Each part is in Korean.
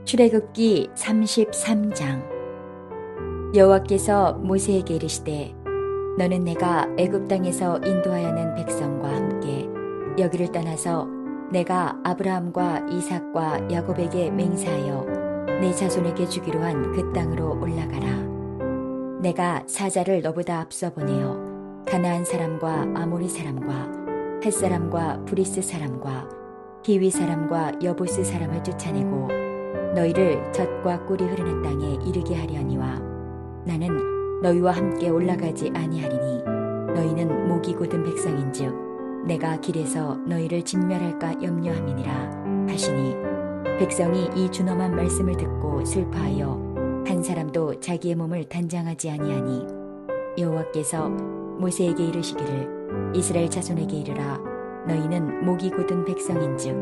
출애굽기 33장. 여호와께서 모세에게 이르시되 너는 내가 애굽 땅에서 인도하여낸 백성과 함께 여기를 떠나서 내가 아브라함과 이삭과 야곱에게 맹세하여 내 자손에게 주기로 한 그 땅으로 올라가라. 내가 사자를 너보다 앞서 보내어 가나안 사람과 아모리 사람과 헷 사람과 브리스 사람과 히위 사람과 여부스 사람을 쫓아내고 너희를 젖과 꿀이 흐르는 땅에 이르게 하려니와 나는 너희와 함께 올라가지 아니하리니 너희는 목이 곧은 백성인즉 내가 길에서 너희를 진멸할까 염려함이니라 하시니 백성이 이 준엄한 말씀을 듣고 슬퍼하여 한 사람도 자기의 몸을 단장하지 아니하니 여호와께서 모세에게 이르시기를 이스라엘 자손에게 이르라. 너희는 목이 곧은 백성인즉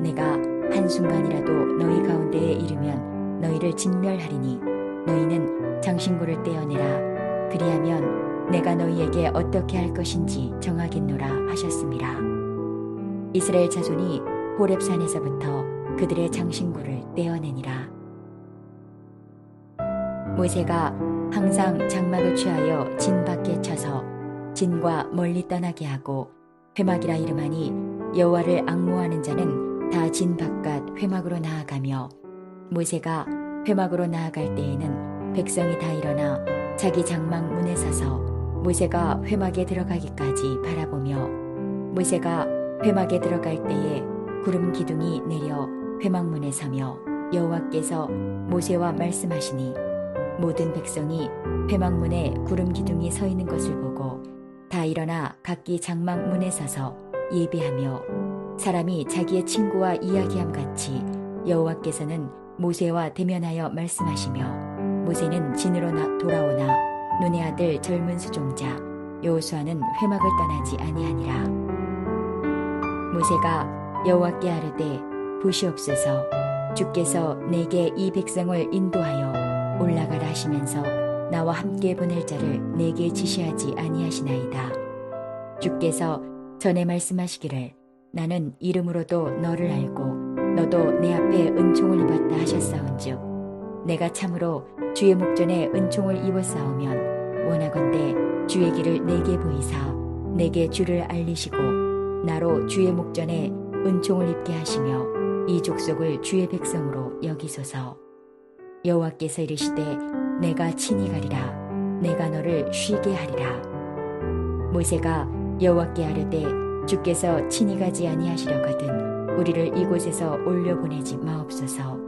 내가 한순간이라도 너희 가운데에 이르면 너희를 진멸하리니 너희는 장신구를 떼어내라. 그리하면 내가 너희에게 어떻게 할 것인지 정하겠노라 하셨습니다. 이스라엘 자손이 호렙산에서부터 그들의 장신구를 떼어내니라. 모세가 항상 장막을 취하여 진 밖에 쳐서 진과 멀리 떠나게 하고 회막이라 이름하니 여호와를 앙모하는 자는 다 진 바깥 회막으로 나아가며 모세가 회막으로 나아갈 때에는 백성이 다 일어나 자기 장막 문에 서서 모세가 회막에 들어가기까지 바라보며 모세가 회막에 들어갈 때에 구름 기둥이 내려 회막문에 서며 여호와께서 모세와 말씀하시니 모든 백성이 회막문에 구름 기둥이 서 있는 것을 보고 다 일어나 각기 장막 문에 서서 예배하며 사람이 자기의 친구와 이야기함 같이 여호와께서는 모세와 대면하여 말씀하시며 모세는 진으로 돌아오나 눈의 아들 젊은 수종자 여호수아는 회막을 떠나지 아니하니라. 모세가 여호와께 아뢰되 보시옵소서 주께서 내게 이 백성을 인도하여 올라가라 하시면서 나와 함께 보낼 자를 내게 지시하지 아니하시나이다. 주께서 전에 말씀하시기를 나는 이름으로도 너를 알고 너도 내 앞에 은총을 입었다 하셨사온즉 내가 참으로 주의 목전에 은총을 입었사오면 원하건대 주의 길을 내게 보이사 내게 주를 알리시고 나로 주의 목전에 은총을 입게 하시며 이 족속을 주의 백성으로 여기소서. 여호와께서 이르시되 내가 친히 가리라. 내가 너를 쉬게 하리라. 모세가 여호와께 아뢰되 주께서 친히 가지 아니하시려거든 우리를 이곳에서 올려보내지 마옵소서.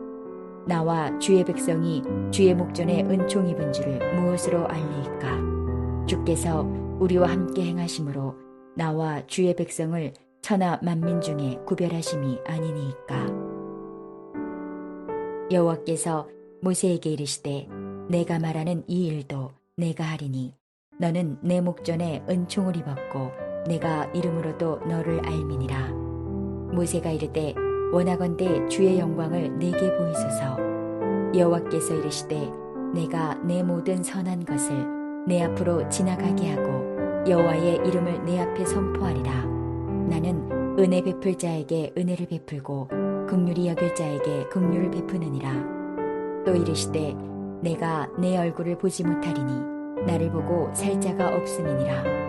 나와 주의 백성이 주의 목전에 은총 입은 줄을 무엇으로 알리이까? 주께서 우리와 함께 행하심으로 나와 주의 백성을 천하 만민 중에 구별하심이 아니니이까? 여호와께서 모세에게 이르시되 내가 말하는 이 일도 내가 하리니 너는 내 목전에 은총을 입었고 내가 이름으로도 너를 알미니라. 모세가 이르되 원하건대 주의 영광을 내게 보이소서. 여호와께서 이르시되 내가 내 모든 선한 것을 내 앞으로 지나가게 하고 여호와의 이름을 내 앞에 선포하리라. 나는 은혜 베풀 자에게 은혜를 베풀고 긍휼히 여길 자에게 긍휼을 베푸느니라. 또 이르시되 내가 내 얼굴을 보지 못하리니 나를 보고 살 자가 없음이니라.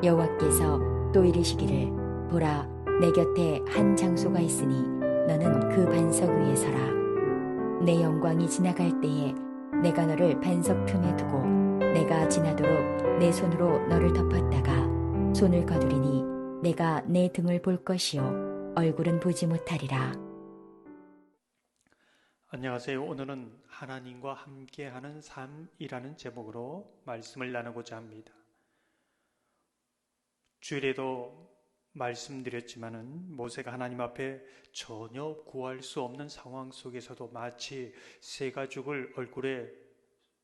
여호와께서 또 이르시기를 보라 내 곁에 한 장소가 있으니 너는 그 반석 위에 서라. 내 영광이 지나갈 때에 내가 너를 반석 틈에 두고 내가 지나도록 내 손으로 너를 덮었다가 손을 거두리니 내가 내 등을 볼 것이요 얼굴은 보지 못하리라. 안녕하세요. 오늘은 하나님과 함께하는 삶이라는 제목으로 말씀을 나누고자 합니다. 주일에도 말씀드렸지만은 모세가 하나님 앞에 전혀 구할 수 없는 상황 속에서도 마치 새 가죽을 얼굴에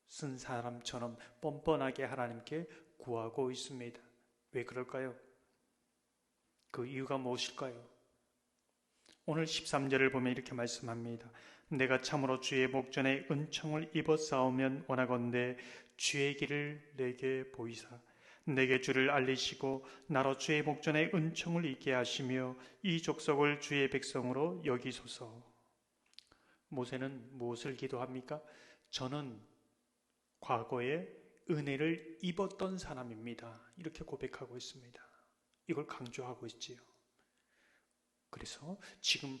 쓴 사람처럼 뻔뻔하게 하나님께 구하고 있습니다. 왜 그럴까요? 그 이유가 무엇일까요? 오늘 13절을 보면 이렇게 말씀합니다. 내가 참으로 주의 목전에 은총을 입었사오면 원하건대 주의 길을 내게 보이사 내게 주를 알리시고 나로 주의 목전에 은총을 입게 하시며 이 족속을 주의 백성으로 여기소서. 모세는 무엇을 기도합니까? 저는 과거에 은혜를 입었던 사람입니다. 이렇게 고백하고 있습니다. 이걸 강조하고 있지요. 그래서 지금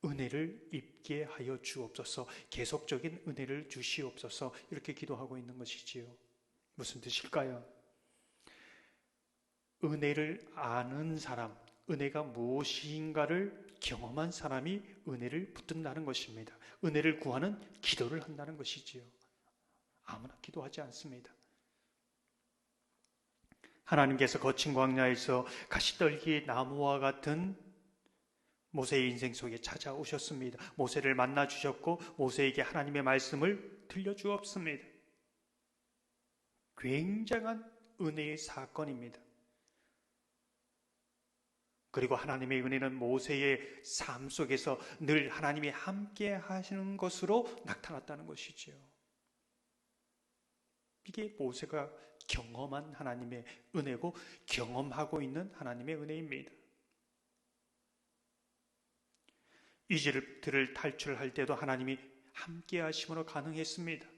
은혜를 입게 하여 주옵소서, 계속적인 은혜를 주시옵소서, 이렇게 기도하고 있는 것이지요. 무슨 뜻일까요? 은혜를 아는 사람, 은혜가 무엇인가를 경험한 사람이 은혜를 붙든다는 것입니다. 은혜를 구하는 기도를 한다는 것이지요. 아무나 기도하지 않습니다. 하나님께서 거친 광야에서 가시떨기 나무와 같은 모세의 인생 속에 찾아오셨습니다. 모세를 만나 주셨고 모세에게 하나님의 말씀을 들려주었습니다. 굉장한 은혜의 사건입니다. 그리고 하나님의 은혜는 모세의 삶 속에서 늘 하나님이 함께 하시는 것으로 나타났다는 것이지요. 이게 모세가 경험한 하나님의 은혜고 경험하고 있는 하나님의 은혜입니다. 이집트를 탈출할 때도 하나님이 함께 하심으로 가능했습니다.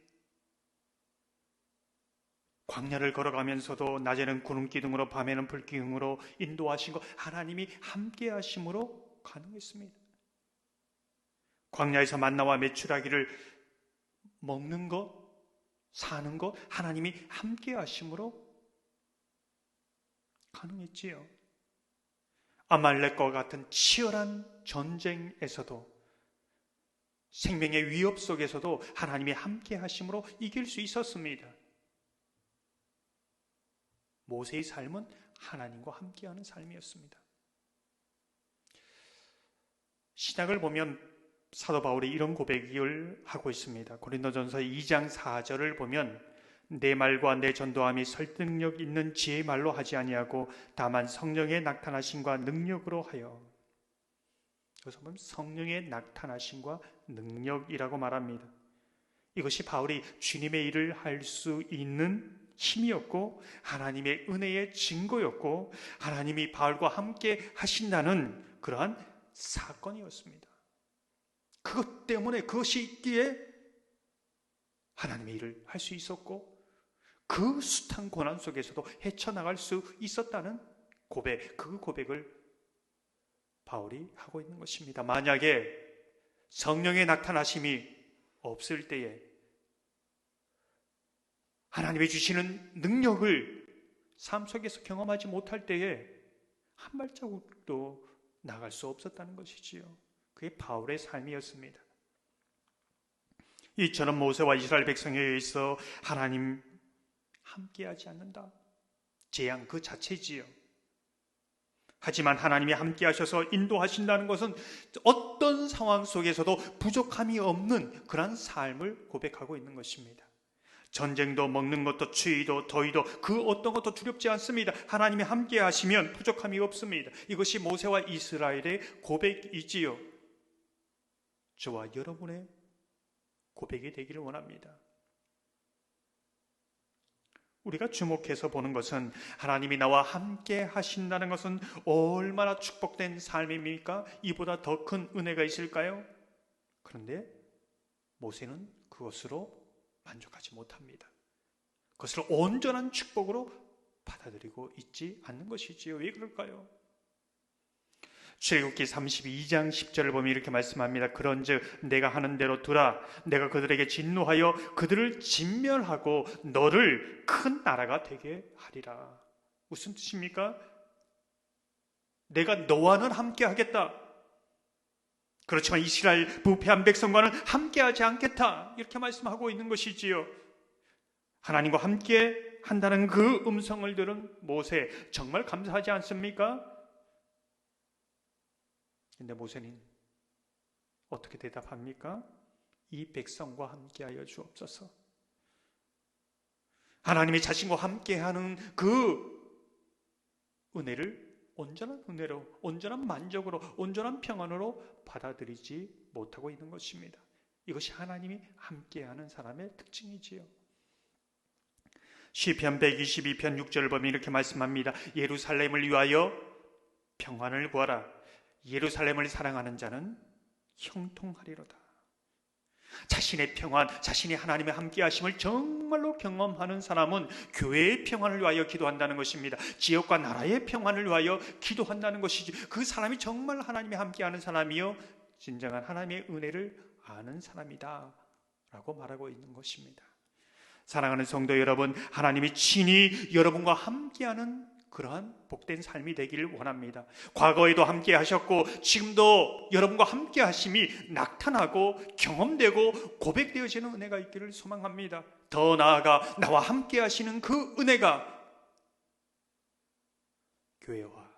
광야를 걸어가면서도 낮에는 구름 기둥으로 밤에는 불 기둥으로 인도하신 것, 하나님이 함께 하심으로 가능했습니다. 광야에서 만나와 메추라기를 먹는 것, 사는 것, 하나님이 함께 하심으로 가능했지요. 아말렉과 같은 치열한 전쟁에서도, 생명의 위협 속에서도 하나님이 함께 하심으로 이길 수 있었습니다. 모세의 삶은 하나님과 함께하는 삶이었습니다. 신약을 보면 사도 바울이 이런 고백을 하고 있습니다. 고린도전서 2장 4절을 보면 내 말과 내 전도함이 설득력 있는 지혜의 말로 하지 아니하고 다만 성령의 나타나심과 능력으로 하여. 여기서 보면 성령의 나타나심과 능력이라고 말합니다. 이것이 바울이 주님의 일을 할 수 있는 힘이었고 하나님의 은혜의 증거였고 하나님이 바울과 함께 하신다는 그러한 사건이었습니다. 그것 때문에 그것이 있기에 하나님의 일을 할 수 있었고 그 숱한 고난 속에서도 헤쳐나갈 수 있었다는 고백, 그 고백을 바울이 하고 있는 것입니다. 만약에 성령의 나타나심이 없을 때에 하나님이 주시는 능력을 삶 속에서 경험하지 못할 때에 한 발자국도 나갈 수 없었다는 것이지요. 그게 바울의 삶이었습니다. 이처럼 모세와 이스라엘 백성에 있어 하나님 함께하지 않는다. 재앙 그 자체지요. 하지만 하나님이 함께하셔서 인도하신다는 것은 어떤 상황 속에서도 부족함이 없는 그런 삶을 고백하고 있는 것입니다. 전쟁도 먹는 것도 추위도 더위도 그 어떤 것도 두렵지 않습니다. 하나님이 함께 하시면 부족함이 없습니다. 이것이 모세와 이스라엘의 고백이지요. 저와 여러분의 고백이 되기를 원합니다. 우리가 주목해서 보는 것은 하나님이 나와 함께 하신다는 것은 얼마나 축복된 삶입니까? 이보다 더 큰 은혜가 있을까요? 그런데 모세는 그것으로 만족하지 못합니다. 그것을 온전한 축복으로 받아들이고 있지 않는 것이지요. 왜 그럴까요? 출애굽기 32장 10절을 보면 이렇게 말씀합니다. 그런즉 내가 하는 대로 두라. 내가 그들에게 진노하여 그들을 진멸하고 너를 큰 나라가 되게 하리라. 무슨 뜻입니까? 내가 너와는 함께 하겠다. 그렇지만 이스라엘 부패한 백성과는 함께하지 않겠다. 이렇게 말씀하고 있는 것이지요. 하나님과 함께 한다는 그 음성을 들은 모세 정말 감사하지 않습니까? 근데 모세는 어떻게 대답합니까? 이 백성과 함께하여 주옵소서. 하나님이 자신과 함께하는 그 은혜를 온전한 은혜로, 온전한 만족으로, 온전한 평안으로 받아들이지 못하고 있는 것입니다. 이것이 하나님이 함께하는 사람의 특징이지요. 시편 122편 6절을 보면 이렇게 말씀합니다. 예루살렘을 위하여 평안을 구하라. 예루살렘을 사랑하는 자는 형통하리로다. 자신의 평안, 자신이 하나님의 함께하심을 정말로 경험하는 사람은 교회의 평안을 위하여 기도한다는 것입니다. 지역과 나라의 평안을 위하여 기도한다는 것이지, 그 사람이 정말 하나님의 함께하는 사람이요 진정한 하나님의 은혜를 아는 사람이다 라고 말하고 있는 것입니다. 사랑하는 성도 여러분, 하나님이 친히 여러분과 함께하는 그러한 복된 삶이 되기를 원합니다. 과거에도 함께 하셨고 지금도 여러분과 함께 하심이 나타나고 경험되고 고백되어지는 은혜가 있기를 소망합니다. 더 나아가 나와 함께 하시는 그 은혜가 교회와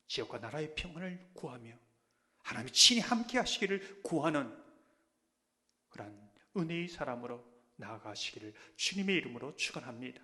지역과 나라의 평안을 구하며 하나님이 친히 함께 하시기를 구하는 그러한 은혜의 사람으로 나아가시기를 주님의 이름으로 축원합니다.